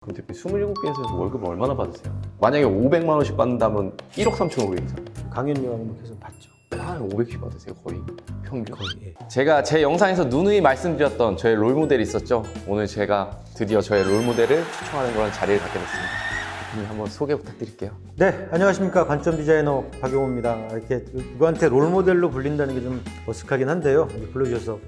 그럼 대표 27개에서 월급 얼마나 받으세요? 만약에 500만 원씩 받는다면 1억 3,500이잖아요. 강연료하고 계속 받죠. 한 500씩 받으세요, 거의? 평균? 거의. 예. 제가 제 영상에서 누누이 말씀드렸던 저의 롤모델이 있었죠. 오늘 제가 드디어 저의 롤모델을 추천하는 그런 자리를 갖게 됐습니다. 대표님 한번 소개 부탁드릴게요. 네, 안녕하십니까. 관점 디자이너 박용호입니다. 이렇게 누구한테 롤모델로 불린다는 게 좀 어색하긴 한데요. 이렇게 불러주셔서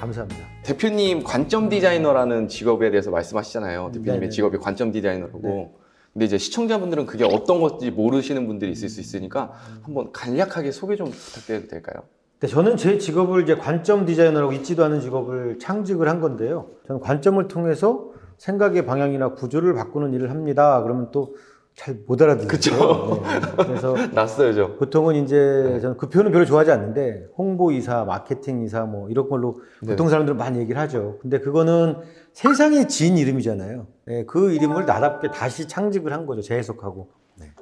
감사합니다. 대표님 관점 디자이너라는 직업에 대해서 말씀하시잖아요. 대표님의 네네. 직업이 관점 디자이너라고. 네. 근데 이제 시청자분들은 그게 어떤 건지 모르시는 분들이 있을 수 있으니까 한번 간략하게 소개 좀 부탁드려도 될까요? 네, 저는 제 직업을 이제 관점 디자이너라고 있지도 않은 직업을 창직을 한 건데요. 저는 관점을 통해서 생각의 방향이나 구조를 바꾸는 일을 합니다. 그러면 또 잘 못 알아듣죠. 그쵸. 네. 그래서 낯설죠. 보통은 이제 저는 그 표현은 별로 좋아하지 않는데 홍보이사, 마케팅이사 뭐 이런 걸로 네. 보통 사람들은 많이 얘기를 하죠. 근데 그거는 세상에 지은 이름이잖아요. 네, 그 이름을 나답게 다시 창직을 한 거죠. 재해석하고.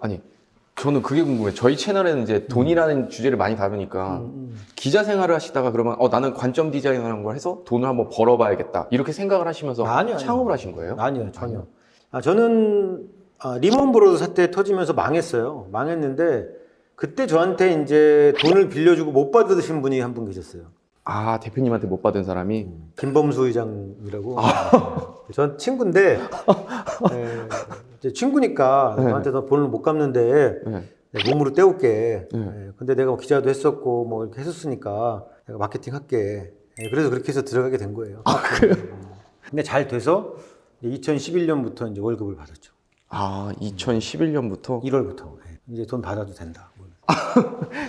아니, 저는 그게 궁금해요. 저희 채널에는 이제 돈이라는 주제를 많이 다루니까 기자 생활을 하시다가 그러면 나는 관점 디자이너라는 걸 해서 돈을 한번 벌어봐야겠다. 이렇게 생각을 하시면서 아니요. 창업을 하신 거예요? 아니요, 전혀. 저는 리먼 브로더 사태 터지면서 망했어요. 망했는데 그때 저한테 이제 돈을 빌려주고 못 받으신 분이 한 분 계셨어요. 아, 대표님한테 못 받은 사람이? 김범수 의장이라고. 전 친구인데 이제 친구니까 네. 나한테 너 돈을 못 갚는데 네. 내가 몸으로 때울게. 네. 근데 내가 뭐 기자도 했었고 뭐 이렇게 했었으니까 내가 마케팅 할게. 그래서 그렇게 해서 들어가게 된 거예요. 그래요? 근데 잘 돼서 2011년부터 이제 월급을 받았죠. 아, 2011년부터? 1월부터 이제 돈 받아도 된다.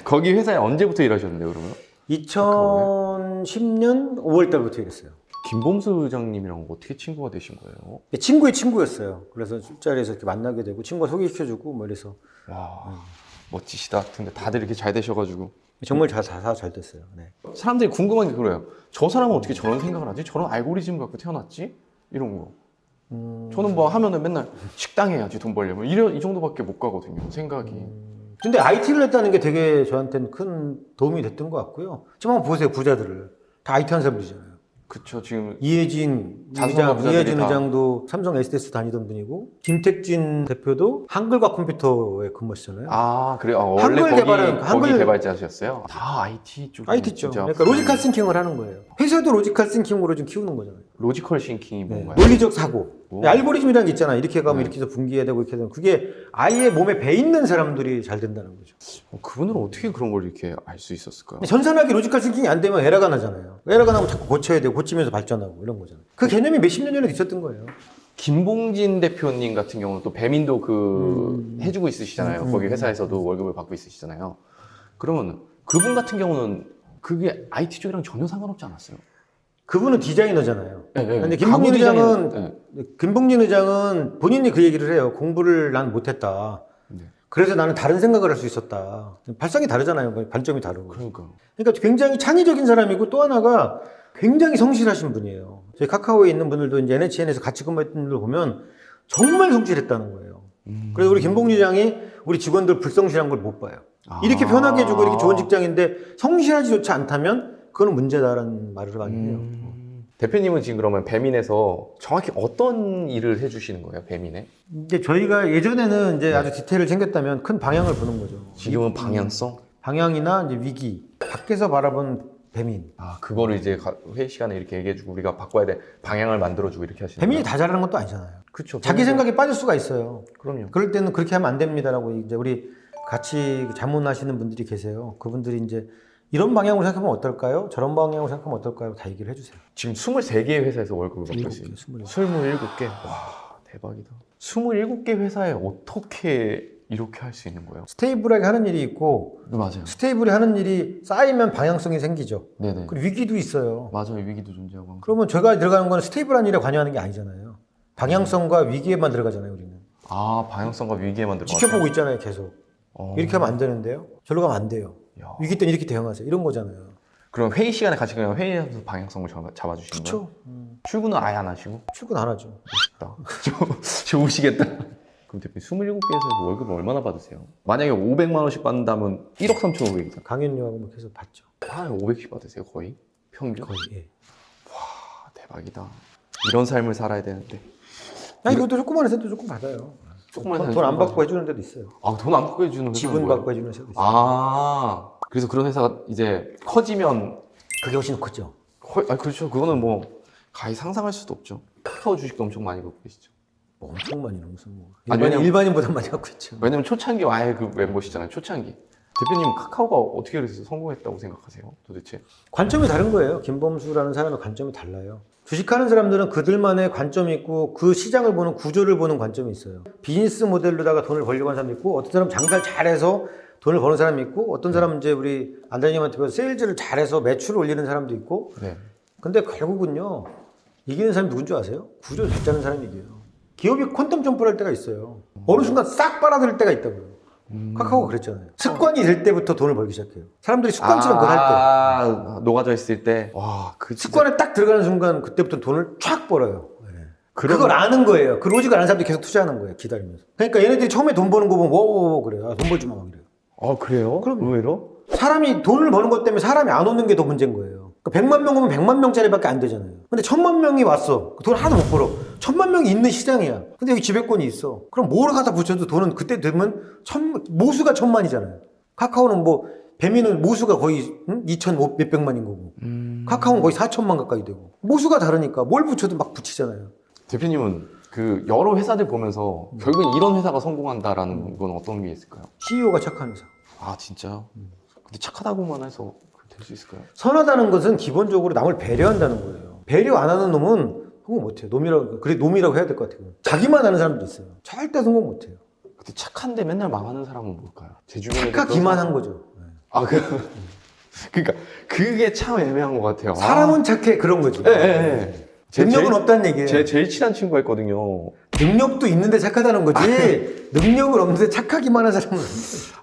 거기 회사에 언제부터 일하셨는데요, 그러면? 2010년 5월 달부터 일했어요. 김범수 의장님이랑 어떻게 친구가 되신 거예요? 친구의 친구였어요. 그래서 술자리에서 이렇게 만나게 되고 친구가 소개시켜주고 뭐 이래서 와, 멋지시다. 근데 다들 이렇게 잘 되셔가지고. 정말 잘 됐어요. 네. 사람들이 궁금한 게 그래요. 저 사람은 어떻게 저런 생각을 하지? 저런 알고리즘 갖고 태어났지? 이런 거. 저는 뭐 하면은 맨날 식당 해야지 돈 벌려면 이 정도밖에 못 가거든요. 생각이. 근데 IT를 했다는 게 되게 저한테는 큰 도움이 됐던 것 같고요. 지금 한번 보세요, 부자들을. 다 IT 하는 사람들이잖아요. 그쵸, 지금. 이해진 자수성가 부자들이 다. 의장도 삼성 SDS 다니던 분이고, 김택진 대표도 한글과 컴퓨터에 근무하시잖아요. 아, 그래요? 원래 한글 거기, 개발은- 거기 한글- 개발자셨어요? 다 IT 쪽. IT죠. 그러니까 로지컬 싱킹을 하는 거예요. 회사도 로지컬 싱킹으로 좀 키우는 거잖아요. 로지컬 싱킹이 네. 뭔가요? 논리적 사고. 오. 알고리즘이라는 게 있잖아. 이렇게 가면 네. 이렇게 해서 분기해야 되고 이렇게 되면 그게 아예 몸에 배 있는 사람들이 잘 된다는 거죠. 그분은 어떻게 그런 걸 이렇게 알 수 있었을까요? 전산하기 로지컬 싱킹이 안 되면 에러가 나잖아요. 에러가 나면 자꾸 고쳐야 되고 고치면서 발전하고 이런 거잖아요. 그 개념이 몇십 년 전에 있었던 거예요. 김봉진 대표님 같은 경우는 또 배민도 해주고 있으시잖아요. 거기 회사에서도 월급을 받고 있으시잖아요. 그러면 그분 같은 경우는 그게 IT 쪽이랑 전혀 상관없지 않았어요? 그분은 디자이너잖아요. 네, 네. 근데 가구 디자인, 김봉진 의장은 본인이 그 얘기를 해요. 공부를 난 못했다. 네. 그래서 나는 다른 생각을 할 수 있었다. 발상이 다르잖아요. 관점이 다르고. 그러니까. 그러니까 굉장히 창의적인 사람이고 또 하나가 굉장히 성실하신 분이에요. 저희 카카오에 있는 분들도 이제 NHN에서 같이 근무했던 분들 보면 정말 성실했다는 거예요. 그래서 우리 김봉진 의장이 우리 직원들 불성실한 걸 못 봐요. 이렇게 편하게 해주고 이렇게 좋은 직장인데 성실하지 좋지 않다면 그거는 문제다라는 말을 많이 해요. 대표님은 지금 그러면 배민에서 정확히 어떤 일을 해주시는 거예요, 배민에? 이제 저희가 예전에는 이제 아주 디테일을 챙겼다면 큰 방향을 보는 거죠. 지금은 방향성? 방향이나 이제 위기, 밖에서 바라본 배민. 아, 그거를 이제 회의 시간에 이렇게 얘기해주고 우리가 바꿔야 돼. 방향을 만들어주고 이렇게 하시는 배민이 거예요? 다 잘하는 것도 아니잖아요. 그쵸. 자기 생각에 빠질 수가 있어요. 그럼요. 그럴 때는 그렇게 하면 안 됩니다라고 이제 우리 같이 자문하시는 분들이 계세요. 그분들이 이제 이런 방향으로 생각하면 어떨까요? 저런 방향으로 생각하면 어떨까요? 다 얘기를 해주세요. 지금 23개의 회사에서 월급을 받고 27개, 있어요. 27개. 27개? 와, 대박이다. 27개 회사에 어떻게 이렇게 할 수 있는 거예요? 스테이블하게 하는 일이 있고 맞아요. 스테이블하게 하는 일이 쌓이면 방향성이 생기죠. 네네. 그리고 위기도 있어요. 맞아요. 위기도 존재하고. 그러면 제가 들어가는 건 스테이블한 일에 관여하는 게 아니잖아요. 방향성과 위기에만 들어가잖아요, 우리는. 아, 방향성과 위기에만 들어가서. 지켜보고 있잖아요, 계속. 이렇게 하면 안 되는데요. 저로 가면 안 돼요. 야. 위기 때는 이렇게 대응하세요. 이런 거잖아요. 그럼 회의 시간에 같이 그냥 회의하면서 방향성을 잡아주시는 거예요? 그렇죠. 출근은 아예 안 하시고? 출근 안 하죠. 멋있다. 좋으시겠다. 그럼 대표님 27개에서 월급을 얼마나 받으세요? 만약에 500만 원씩 받는다면 1억 3,500이잖아요. 강연료하고 뭐 계속 받죠. 한 500씩 받으세요, 거의? 평균? 거의. 예. 와, 대박이다. 이런 삶을 살아야 되는데. 아니 이것도 조그만 회사도 조금 받아요. 조그만 돈 회사는 안 받고 해주는 데도 있어요. 아, 돈 안 받고 해주는 회사는 지분 뭐예요? 받고 해주는 회사도 있어요. 아, 그래서 그런 회사가 이제 커지면 그게 훨씬 컸죠. 아, 그렇죠. 그거는 뭐 가히 상상할 수도 없죠. 카카오 주식도 엄청 많이 갖고 계시죠. 뭐 엄청 많이 무슨 뭐 아니, 일반인보다 많이 갖고 있죠. 왜냐면 초창기 아예 그 멤버시잖아요. 초창기. 대표님 카카오가 어떻게 그래서 성공했다고 생각하세요? 도대체? 관점이 다른 거예요. 김범수라는 사람의 관점이 달라요. 주식하는 사람들은 그들만의 관점이 있고 그 시장을 보는 구조를 보는 관점이 있어요. 비즈니스 모델로다가 돈을 벌려고 하는 사람도 있고 어떤 사람은 장사를 잘해서 돈을 버는 사람이 있고 어떤 사람은 이제 우리 안다님한테 배워서 세일즈를 잘해서 매출을 올리는 사람도 있고 네. 근데 결국은요 이기는 사람이 누군 줄 아세요? 구조를 잘 짜는 사람이 이겨요. 기업이 퀀텀 점프를 할 때가 있어요. 어느 순간 싹 빨아들일 때가 있다고요. 카카오가 그랬잖아요. 습관이 될 때부터 돈을 벌기 시작해요. 사람들이 습관처럼 그걸 할 때. 아, 녹아져 있을 때. 와, 그 진짜 습관에 딱 들어가는 순간 그때부터 돈을 촥 벌어요. 네. 그런- 그걸 아는 거예요. 그 로직을 아는 사람들이 계속 투자하는 거예요. 기다리면서. 그러니까 얘네들이 처음에 돈 버는 거 보면 워워워 그래요. 아, 돈 벌지 마. 그래요. 아, 그래요? 그럼- 의외로? 사람이 돈을 버는 것 때문에 사람이 안 오는 게 더 문제인 거예요. 그러니까 100만 명 오면 100만 명짜리밖에 안 되잖아요. 근데 1000만 명이 왔어. 돈 하나도 못 벌어. 1000만 명이 있는 시장이야. 근데 여기 지배권이 있어. 그럼 뭐를 갖다 붙여도 돈은 그때 되면 모수가 1000만이잖아요. 카카오는 뭐 배민은 모수가 거의 2천 몇백만인 거고 카카오는 거의 4천만 가까이 되고 모수가 다르니까 뭘 붙여도 막 붙이잖아요. 대표님은 그 여러 회사들 보면서 결국엔 이런 회사가 성공한다라는 건 어떤 게 있을까요? CEO가 착한 회사. 아, 진짜요? 근데 착하다고만 해서 될 수 있을까요? 선하다는 것은 기본적으로 남을 배려한다는 거예요. 배려 안 하는 놈은 성공 못해요. 그래 놈이라고 해야 될 것 같아요. 자기만 아는 사람도 있어요. 절대 성공 못해요. 근데 착한데 맨날 망하는 사람은 뭘까요? 제 주변에 착하기만 한 거죠. 아, 그러니까 그게 참 애매한 것 같아요. 사람은 착해 그런 거지. 예, 예. 능력은 없다는 얘기예요. 제 제일 친한 친구가 있거든요. 능력도 있는데 착하다는 거지. 능력은 없는데 착하기만 한 사람은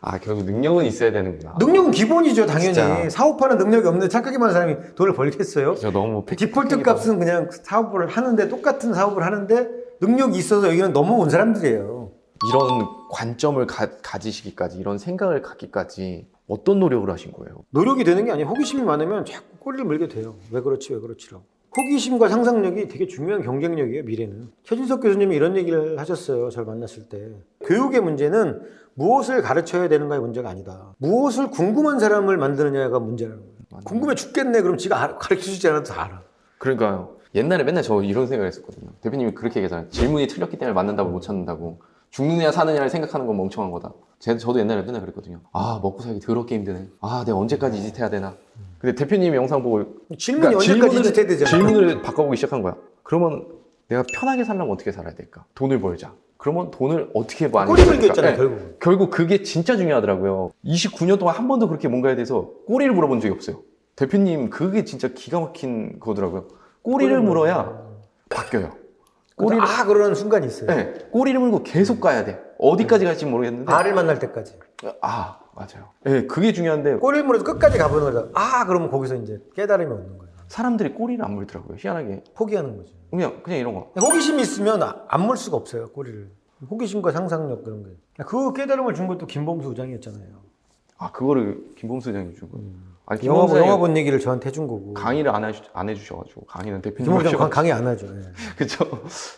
아, 결국 능력은 있어야 되는구나. 능력은 기본이죠, 당연히. 진짜. 사업하는 능력이 없는데 착하기만 한 사람이 돈을 벌겠어요? 저 너무 디폴트 값은 그냥 사업을 하는데, 똑같은 사업을 하는데, 능력이 있어서 여기는 넘어온 사람들이에요. 이런 관점을 가지시기까지, 이런 생각을 갖기까지 어떤 노력을 하신 거예요? 노력이 되는 게 아니에요. 호기심이 많으면 자꾸 꼬리를 물게 돼요. 왜 그렇지, 왜 그렇지라고. 호기심과 상상력이 되게 중요한 경쟁력이에요, 미래는. 최진석 교수님이 이런 얘기를 하셨어요, 저를 만났을 때. 교육의 문제는 무엇을 가르쳐야 되는가의 문제가 아니다. 무엇을 궁금한 사람을 만드느냐가 문제라는 거예요. 맞아요. 궁금해 죽겠네, 그럼 지가 가르쳐주지 않아도 다 알아. 그러니까요. 옛날에 맨날 저 이런 생각을 했었거든요. 대표님이 그렇게 얘기하잖아요. 질문이 틀렸기 때문에 맞는다고 못 찾는다고. 죽느냐 사느냐를 생각하는 건 멍청한 거다. 저도 옛날에 맨날 그랬거든요. 아, 먹고 살기 더럽게 힘드네. 아, 내가 언제까지 이 짓 해야 되나. 근데 대표님의 영상 보고 질문이 언제까지 이짓해야 되잖아. 질문을 바꿔보기 시작한 거야. 그러면 내가 편하게 살려면 어떻게 살아야 될까? 돈을 벌자. 그러면 돈을 어떻게 많이 꼬리 벌까? 물겠잖아요, 네. 결국. 결국 그게 진짜 중요하더라고요. 29년 동안 한 번도 그렇게 뭔가에 대해서 꼬리를 물어본 적이 없어요. 대표님 그게 진짜 기가 막힌 거더라고요. 꼬리를 물어야 바뀌어요. 꼬리를 그러는 순간이 있어요. 네, 꼬리를 물고 계속 가야 돼. 어디까지 갈지 모르겠는데. 알을 만날 때까지. 아, 맞아요. 네, 그게 중요한데 꼬리를 물어서 끝까지 가보는 거죠. 그러면 거기서 이제 깨달음이 오는 거예요. 사람들이 꼬리를 안 물더라고요. 희한하게. 포기하는 거죠. 그냥 이런 거. 호기심이 있으면 안 물 수가 없어요, 꼬리를. 호기심과 상상력 그런 게. 그 깨달음을 준 것도 김범수 의장이었잖아요. 아, 그거를 김범수 회장이 준 거예요. 아니, 영화, 김범수 회장이 영화 본 얘기를 저한테 해준 거고. 강의를 안 해주셔가지고 강의는 대표님이 김범수 하셔가지고 강의 안 하죠. 예. 그쵸.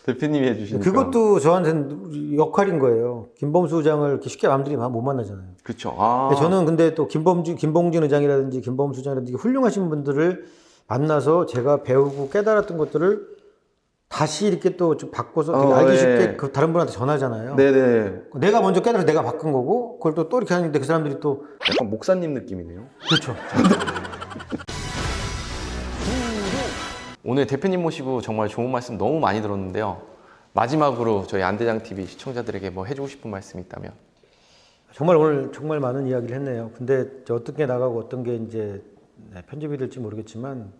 대표님이 해주시니까. 그것도 저한테는 역할인 거예요. 김범수 의장을 이렇게 쉽게 남들이 못 만나잖아요. 그쵸. 아. 저는 근데 또 김봉진 의장이라든지 김범수 의장이라든지 훌륭하신 분들을 만나서 제가 배우고 깨달았던 것들을 다시 이렇게 또 좀 바꿔서 되게 알기 쉽게 네. 그 다른 분한테 전하잖아요. 네네. 내가 먼저 깨달아서 내가 바꾼 거고 그걸 또 이렇게 하는데 그 사람들이 또 약간 목사님 느낌이네요. 그렇죠. 오늘 대표님 모시고 정말 좋은 말씀 너무 많이 들었는데요. 마지막으로 저희 안대장TV 시청자들에게 뭐 해주고 싶은 말씀이 있다면? 정말 오늘 정말 많은 이야기를 했네요. 근데 이제 어떤 게 나가고 어떤 게 이제 편집이 될지 모르겠지만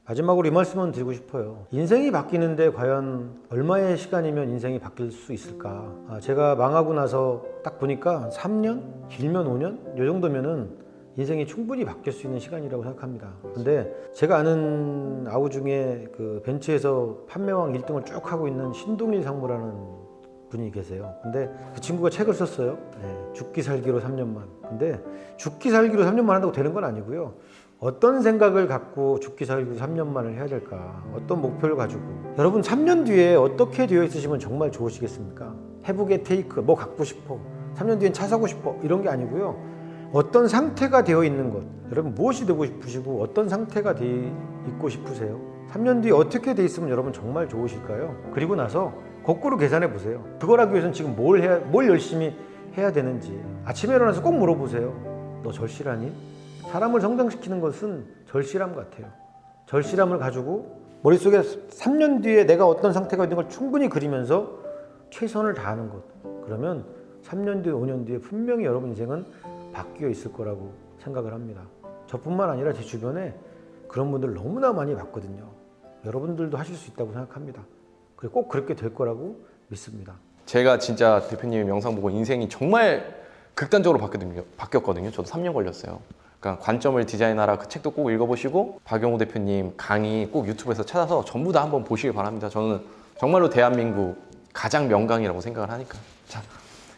마지막으로 이 말씀은 드리고 싶어요. 인생이 바뀌는데 과연 얼마의 시간이면 인생이 바뀔 수 있을까? 제가 망하고 나서 딱 보니까 3년? 길면 5년? 이 정도면은 인생이 충분히 바뀔 수 있는 시간이라고 생각합니다. 근데 제가 아는 아우 중에 그 벤츠에서 판매왕 1등을 쭉 하고 있는 신동일 상무라는 분이 계세요. 근데 그 친구가 책을 썼어요. 죽기 살기로 3년만. 근데 죽기 살기로 3년만 한다고 되는 건 아니고요. 어떤 생각을 갖고 죽기 살기 3년만을 해야 될까? 어떤 목표를 가지고? 여러분 3년 뒤에 어떻게 되어 있으시면 정말 좋으시겠습니까? 해북에 테이크, 뭐 갖고 싶어. 3년 뒤엔 차 사고 싶어. 이런 게 아니고요. 어떤 상태가 되어 있는 것. 여러분 무엇이 되고 싶으시고 어떤 상태가 되어 있고 싶으세요? 3년 뒤에 어떻게 돼 있으면 여러분 정말 좋으실까요? 그리고 나서 거꾸로 계산해 보세요. 그걸 하기 위해서는 지금 뭘 열심히 해야 되는지. 아침에 일어나서 꼭 물어보세요. 너 절실하니? 사람을 성장시키는 것은 절실함 같아요. 절실함을 가지고 머릿속에 3년 뒤에 내가 어떤 상태가 있는 걸 충분히 그리면서 최선을 다하는 것. 그러면 3년 뒤에 5년 뒤에 분명히 여러분 인생은 바뀌어 있을 거라고 생각을 합니다. 저뿐만 아니라 제 주변에 그런 분들 너무나 많이 봤거든요. 여러분들도 하실 수 있다고 생각합니다. 그리고 꼭 그렇게 될 거라고 믿습니다. 제가 진짜 대표님 영상 보고 인생이 정말 극단적으로 바뀌었거든요. 저도 3년 걸렸어요. 그러니까 관점을 디자인하라 그 책도 꼭 읽어보시고 박영호 대표님 강의 꼭 유튜브에서 찾아서 전부 다 한번 보시길 바랍니다. 저는 정말로 대한민국 가장 명강이라고 생각을 하니까. 자,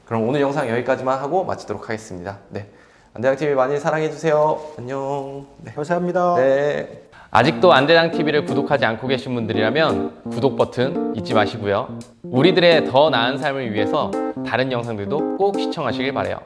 그럼 오늘 영상 여기까지만 하고 마치도록 하겠습니다. 네, 안대장TV 많이 사랑해주세요. 안녕. 네. 감사합니다. 네. 아직도 안대장TV를 구독하지 않고 계신 분들이라면 구독 버튼 잊지 마시고요. 우리들의 더 나은 삶을 위해서 다른 영상들도 꼭 시청하시길 바라요.